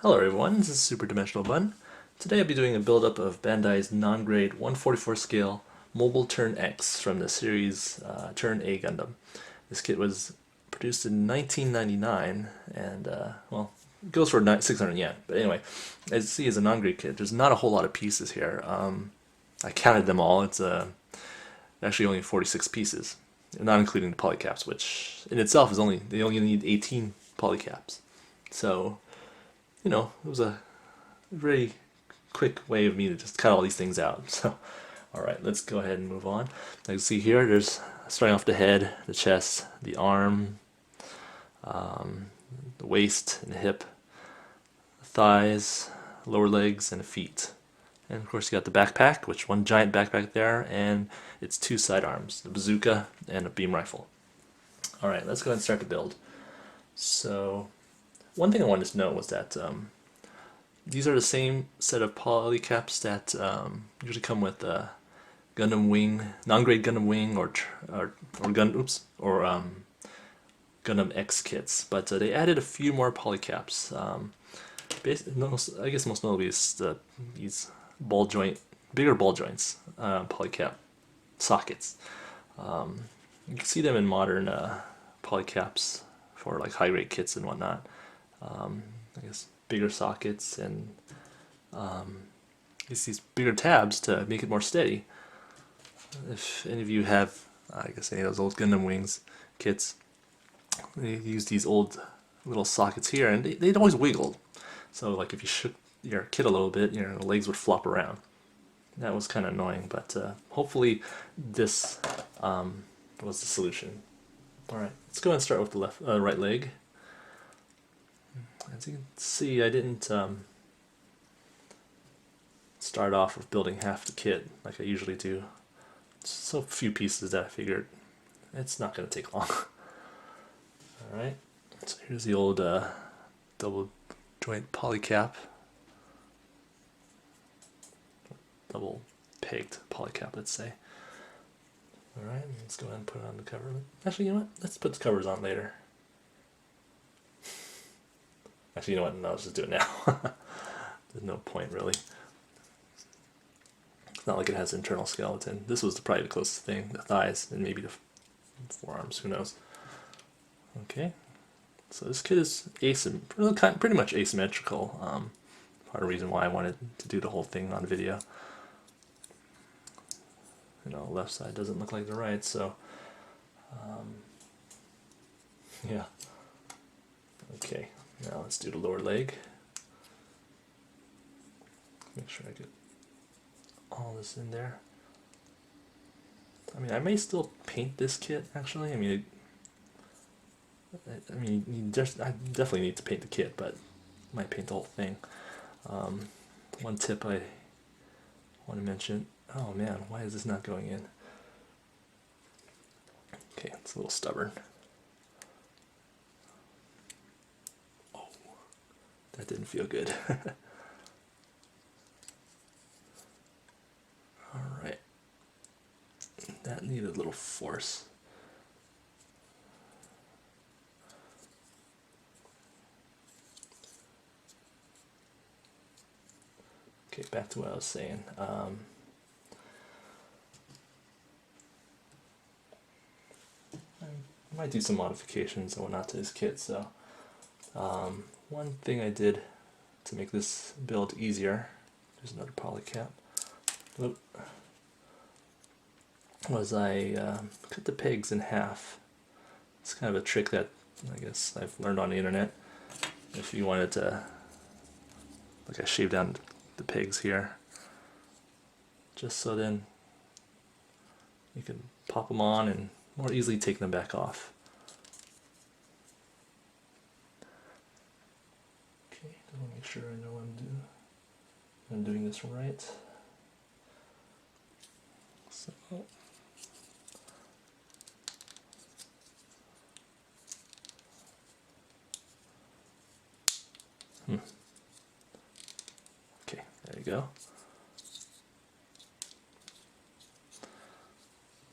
Hello everyone, this is Super Dimensional Bun. Today I'll be doing a build-up of Bandai's non-grade 144 scale Mobile Turn X from the series Turn A Gundam. This kit was produced in 1999 and, well, it goes for 600 yen. But anyway, as you see, it's a non-grade kit. There's not a whole lot of pieces here. I counted them all. It's actually only 46 pieces, not including the polycaps, which in itself is they only need 18 polycaps. So it was a very quick way of me to just cut all these things out. So, alright, let's go ahead and move on. Like you see here, there's starting off the head, the chest, the arm, the waist and the hip, the thighs, lower legs, and the feet. And of course you got the backpack, which one giant backpack there, and its two sidearms, the bazooka and a beam rifle. Alright, let's go ahead and start the build. So, one thing I wanted to note was that these are the same set of polycaps that usually come with Gundam Wing, non-grade Gundam Wing, or Gundam X kits, but they added a few more polycaps. I guess most notably is these bigger ball joints, polycap sockets. You can see them in modern polycaps for like high-grade kits and whatnot. I guess bigger sockets and these bigger tabs to make it more steady. If any of you have, I guess, any of those old Gundam Wings kits, they use these old little sockets here, and they'd always wiggle. So, like, if you shook your kit a little bit, the legs would flop around. That was kind of annoying, but hopefully this was the solution. All right, let's go and start with the right leg. As you can see, I didn't start off with building half the kit like I usually do. So few pieces that I figured it's not going to take long. Alright, so here's the old double joint polycap. Double pegged polycap, let's say. Alright, let's go ahead and put it on the cover. Actually, you know what? Let's put the covers on later. Actually, you know what? No, let's just do it now. There's no point, really. It's not like it has internal skeleton. This was probably the closest thing. The thighs and maybe the forearms. Who knows? Okay. So this kit is pretty much asymmetrical. Part of the reason why I wanted to do the whole thing on video. Left side doesn't look like the right, so yeah. Okay. Now let's do the lower leg. Make sure I get all this in there. I mean, I may still paint this kit, actually. I definitely need to paint the kit, but I might paint the whole thing. One tip I want to mention. Oh man, why is this not going in? Okay, it's a little stubborn. That didn't feel good. Alright. That needed a little force. Okay, back to what I was saying. I might do some modifications and whatnot to this kit, so one thing I did to make this build easier, there's another polycap, was I cut the pegs in half. It's kind of a trick that I guess I've learned on the internet. If you wanted to, like, I shaved down the pegs here, just so then you can pop them on and more easily take them back off. Okay, let me make sure I know what I'm doing this right. So, okay, there you go.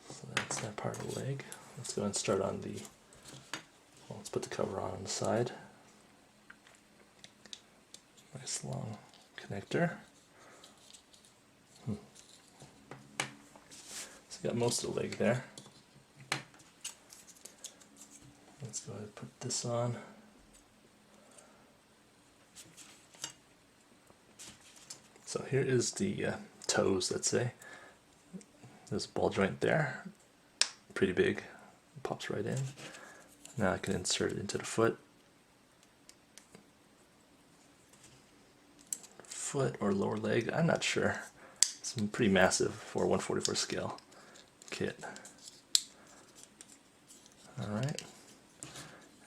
So that's that part of the leg. Let's go and start on let's put the cover on the side. Nice long connector. So you got most of the leg there. Let's go ahead and put this on. So here is the toes, let's say. There's a ball joint there, pretty big, it pops right in. Now I can insert it into the foot. Foot or lower leg, I'm not sure. It's pretty massive for a 1/44 scale kit. Alright,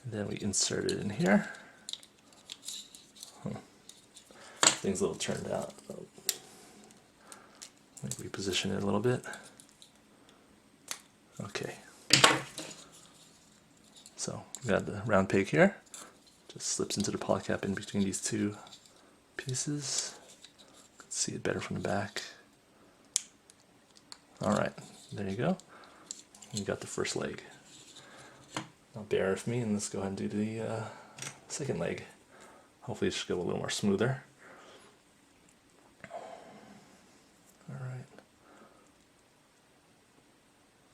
and then we insert it in here. Things a little turned out. Let me reposition it a little bit. Okay. So we got the round peg here. Just slips into the polycap in between these two pieces. You can see it better from the back. Alright, there you go. You got the first leg. Now bear with me and let's go ahead and do the second leg. Hopefully it should go a little more smoother. Alright.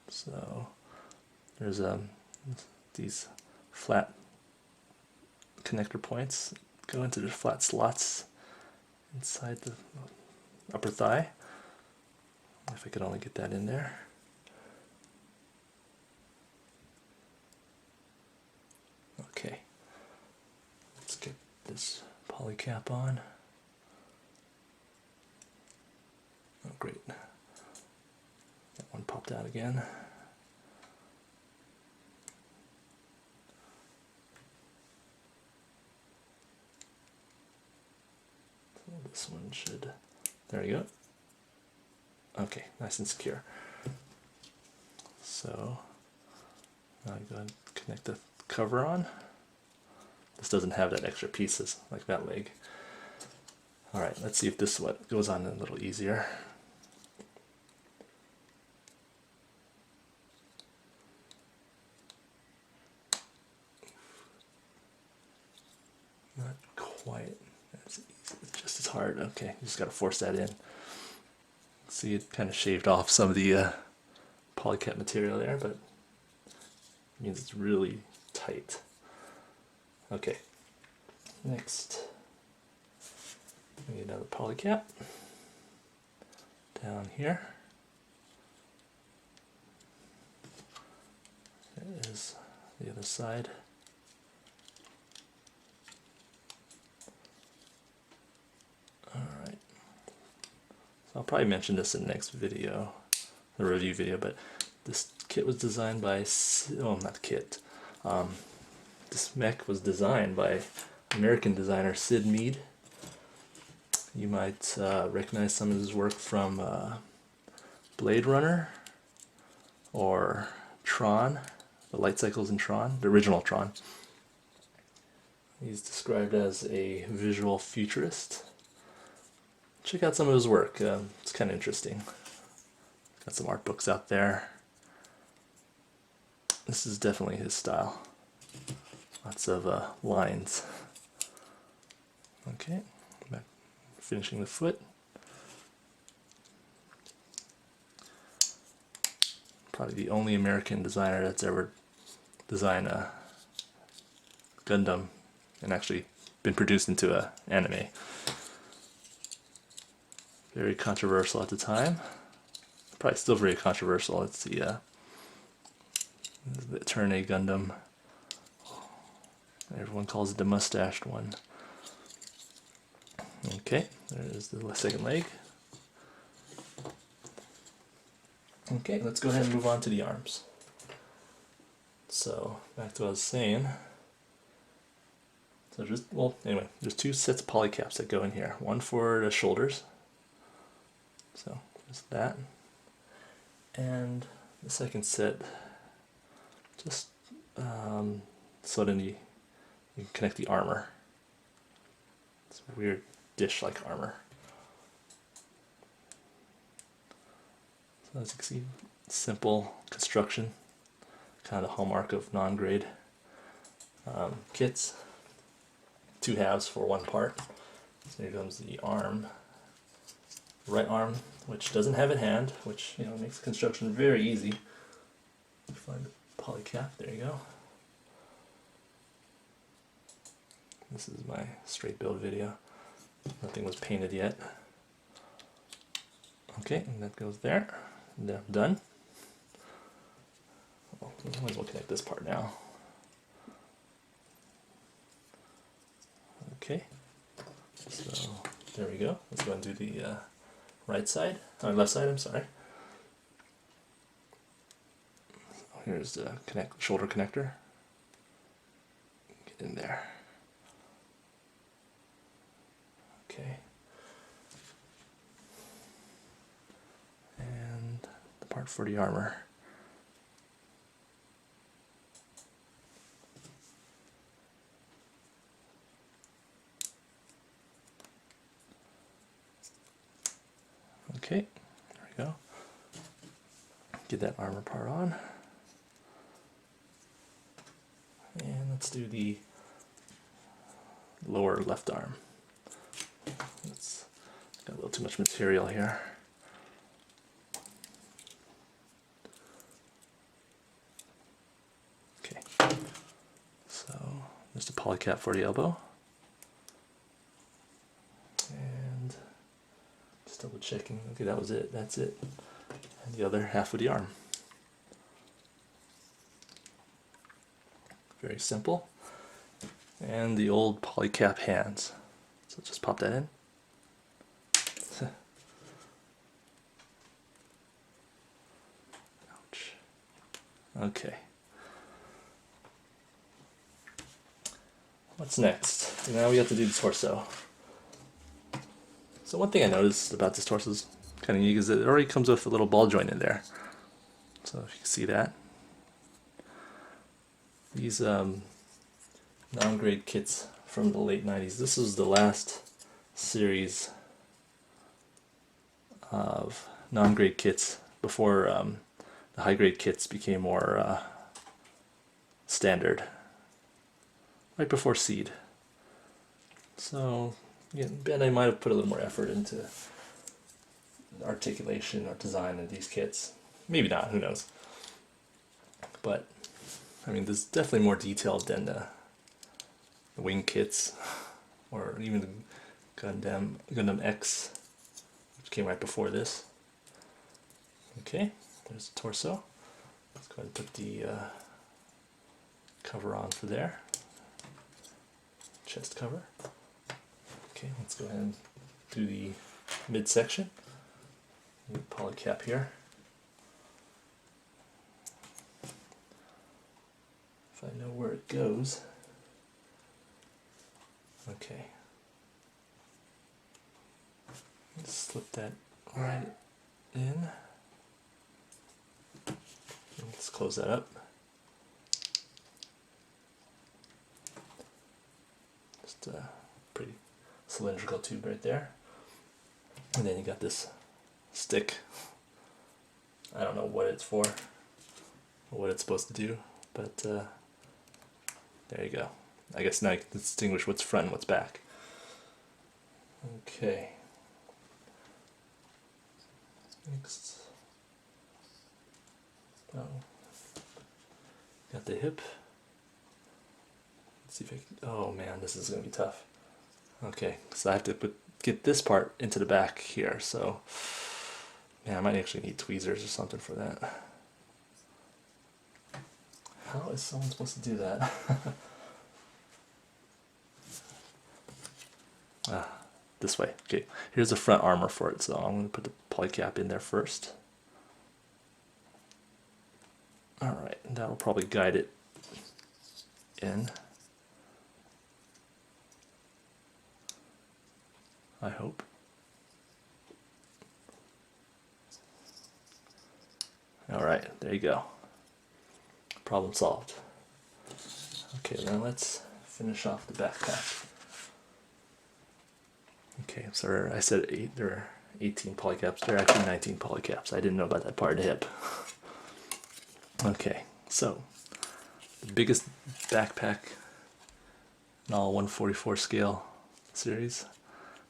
So there's these flat connector points go into the flat slots inside the upper thigh. If I could only get that in there. Okay. Let's get this poly cap on. Oh great. That one popped out again. So this one should, there you go. Okay, nice and secure. So now I go ahead and connect the cover on. This doesn't have that extra pieces like that leg. Alright, let's see if this what goes on a little easier. Not quite as easy, it's just as hard. Okay, you just gotta force that in. See, it kind of shaved off some of the polycap material there, but it means it's really tight. Okay, next we need another polycap down here. There is the other side. Alright. I'll probably mention this in the next video, the review video, but this kit was designed by, oh not kit, this mech was designed by American designer Sid Mead. You might recognize some of his work from Blade Runner or Tron, the light cycles in Tron, the original Tron. He's described as a visual futurist. Check out some of his work, it's kind of interesting. Got some art books out there. This is definitely his style. Lots of lines. Okay, back finishing the foot. Probably the only American designer that's ever designed a Gundam and actually been produced into an anime. Very controversial at the time. Probably still very controversial. It's the Turn A Gundam. Everyone calls it the mustached one. Okay, there's the second leg. Okay, let's go ahead and move on to the arms. So, back to what I was saying. So just, well, anyway, there's two sets of polycaps that go in here. One for the shoulders. So, just that. And the second set, just so then you can connect the armor. It's a weird dish-like armor. So as you can see, simple construction, kind of the hallmark of non-grade kits. Two halves for one part. So here comes the arm, right arm, which doesn't have a hand, which makes construction very easy. Find the polycap. There you go. This is my straight build video. Nothing was painted yet. Okay, and that goes there. And I'm done. Well, might as well connect this part now. Okay, so there we go. Let's go and do the right side, or left side, I'm sorry. So here's the shoulder connector. Get in there. Okay. And the part for the armor. Okay, there we go. Get that armor part on. And let's do the lower left arm. It's got a little too much material here. Okay, so there's the polycap for the elbow. And just double checking. Okay, that was it. That's it. And the other half of the arm. Very simple. And the old polycap hands. So just pop that in. Ouch. Okay. What's next? Now we have to do the torso. So one thing I noticed about this torso is kind of unique is that it already comes with a little ball joint in there. So if you can see that. These non-grade kits from the late 90s. This was the last series of non-grade kits before the high-grade kits became more standard. Right before Seed. So yeah, Bandai might have put a little more effort into articulation or design of these kits. Maybe not, who knows. But I mean, this is definitely more detailed than the wing kits, or even the Gundam X, which came right before this. Okay, there's the torso. Let's go ahead and put the cover on for there. Chest cover. Okay, let's go ahead and do the midsection. Polycap here. If I know where it goes. Okay. Let's slip that right in. Let's close that up. Just a pretty cylindrical tube right there. And then you got this stick. I don't know what it's for, or what it's supposed to do, but there you go. I guess now you can distinguish what's front and what's back. Okay. Next. Oh. Got the hip. Let's see if I can. Oh man, this is going to be tough. Okay, so I have to get this part into the back here, so man, I might actually need tweezers or something for that. How is someone supposed to do that? This way. Okay, here's the front armor for it, so I'm going to put the polycap in there first. Alright, that'll probably guide it in. I hope. Alright, there you go. Problem solved. Okay, now let's finish off the backpack. Okay, so I said there are 18 polycaps. There are actually 19 polycaps. I didn't know about that part of the hip. Okay, so the biggest backpack in all 144 scale series.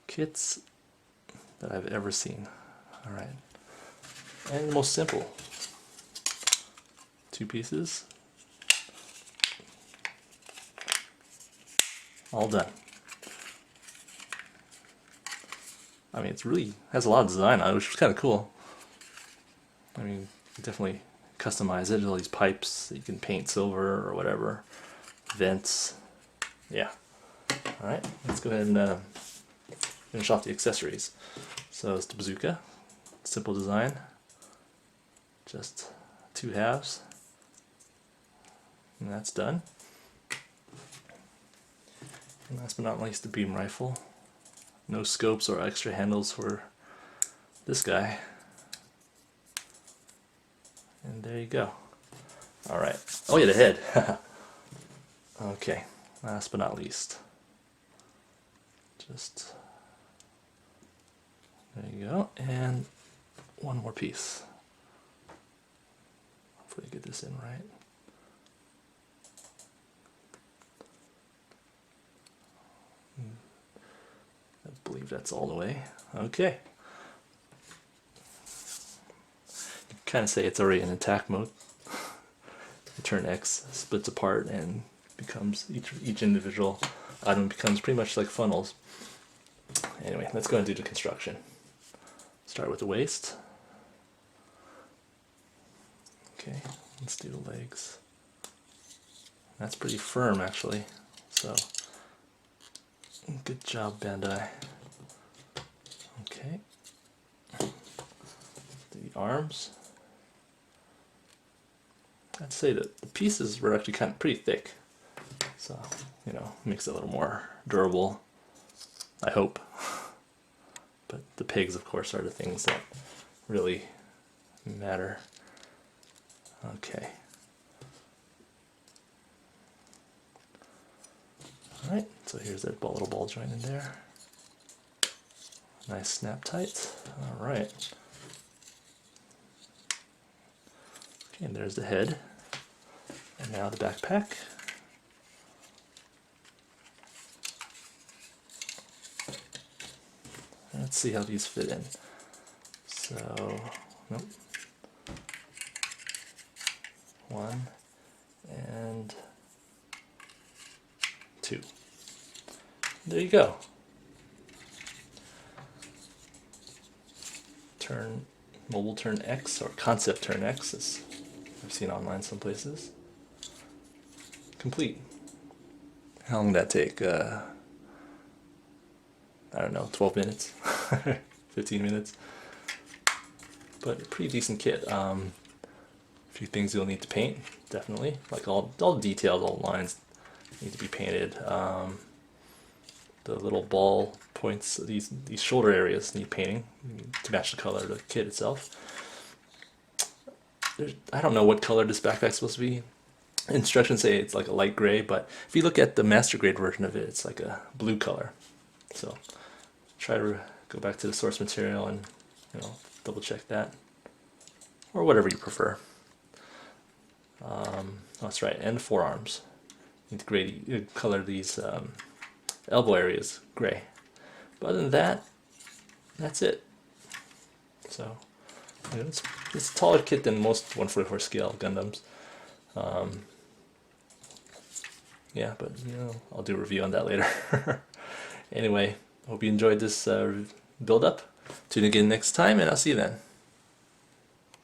kits that I've ever seen. Alright. And the most simple. 2 pieces. All done. I mean, it's really has a lot of design on it, which is kind of cool. I mean, definitely customize it. All these pipes that you can paint silver or whatever. Vents. Yeah. Alright, let's go ahead and finish off the accessories. So it's the bazooka. Simple design. Just 2 halves. And that's done. And last but not least, the beam rifle. No scopes or extra handles for this guy. And there you go. Alright. Oh yeah, the head. Okay, last but not least. Just there you go. And one more piece. Hopefully get this in right. I believe that's all the way. Okay. You can kind of say it's already in attack mode. You turn X, splits apart, and becomes each individual item becomes pretty much like funnels. Anyway, let's go and do the construction. Start with the waist. Okay, let's do the legs. That's pretty firm actually, so good job, Bandai. Okay, the arms. I'd say that the pieces were actually kind of pretty thick, so makes it a little more durable, I hope. But the pegs, of course, are the things that really matter. Okay. Alright, so here's that little ball joint in there. Nice snap tight. Alright. Okay, and there's the head. And now the backpack. Let's see how these fit in. So, nope. 1 and 2. There you go. Mobile turn X, or concept turn X, as I've seen online some places. Complete. How long did that take? I don't know, 12 minutes, 15 minutes, but a pretty decent kit. A few things you'll need to paint, definitely, like all the details, all the lines need to be painted. The little ball points, these shoulder areas need painting to match the color of the kit itself. I don't know what color this backpack's supposed to be. Instructions say it's like a light gray, but if you look at the master grade version of it, it's like a blue color. So try to go back to the source material and double check that, or whatever you prefer. That's right, and the forearms. You need to color these elbow areas gray. But other than that, that's it. So it's a taller kit than most 144 scale Gundams. Yeah, but I'll do a review on that later. Anyway, hope you enjoyed this build-up. Tune in again next time, and I'll see you then.